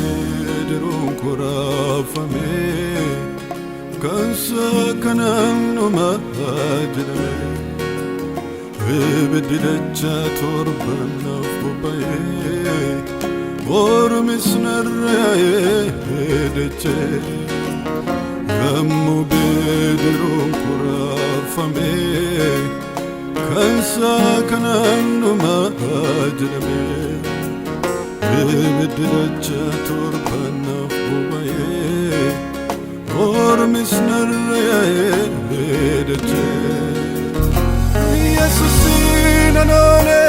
bidirun kurafame kansa kanan numajre bididacha torban afbaye or misnarye deche Rammu bidirun kurafame kansa kanan numajre bididacha torban afbaye or misnarye deche Yesusina nole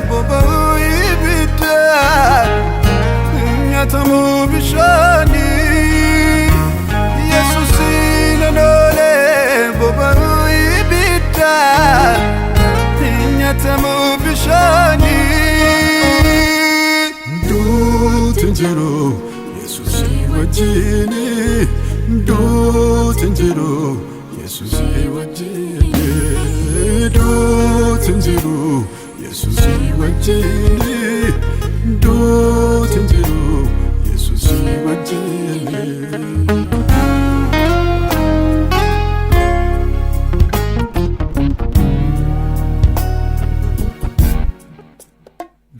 bobai bidda nyatamu bishani Yesusina nole bobai bidda nyatamu bishani Du tinjiro Yesusi wajini Du tinjiro Yesusi wajini Do tinjiru Yesusi wajini Do tinjiru Yesusi wajini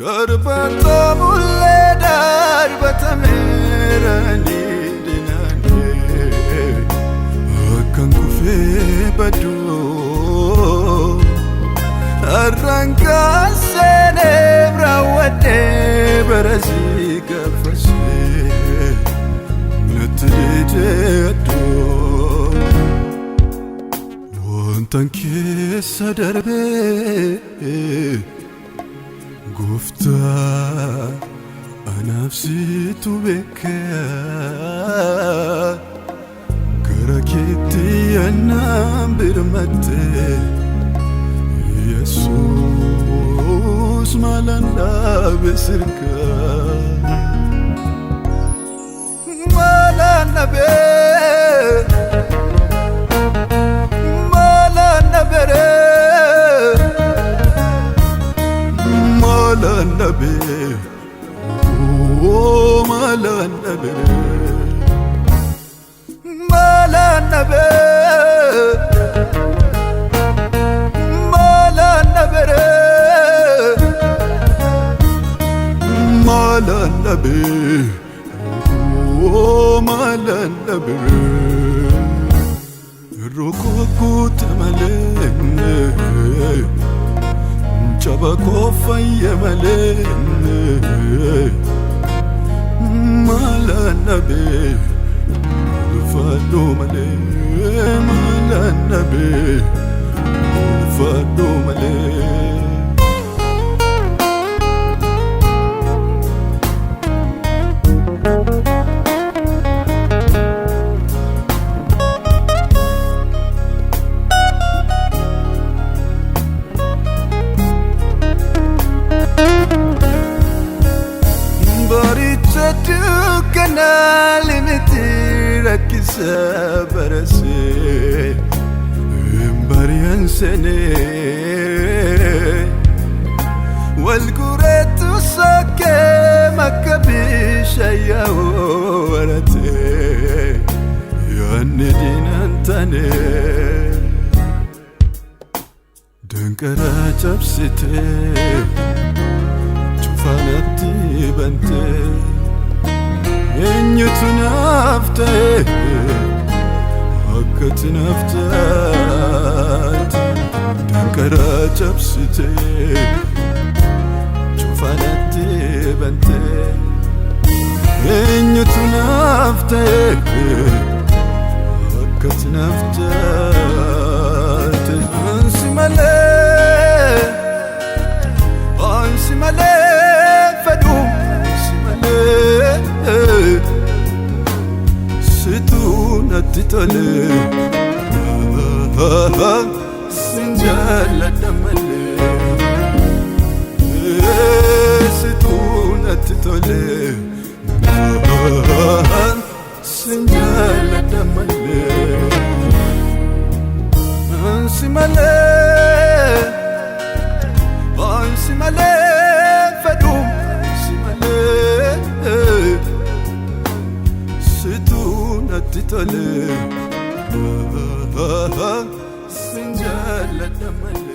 Darbata mulle darbata merani dinane Akan kufe badu Arranca celebra wade barazi gafase Natide do Wontan kessa darbe Gufta anafsi tubeka Karakiti anam birmate Jesus malanda besirka malanda be malanda bere malanda be oh malanda bere malanda be Malanabe, oh malanabe, Roko tamalene, Chabako faye malene, Malanabe, Fado male, Malanabe, Fado male. Kanal imitira kisa barase Mbarian sene Walguretu sake makabisha ya warate Yanne dinantane Dankara chapsite Chufanati bante Enyutu nafte Hakkat naftat Dankara chapsite Chufanati bante Enyutu nafte Hakkat naftat Ansi male Fadum Ansi male Situna titale Sinjala damale Situna titale Sinjala damale Ansi male Ansi male Fadum Ansi male تولي سنجل تملي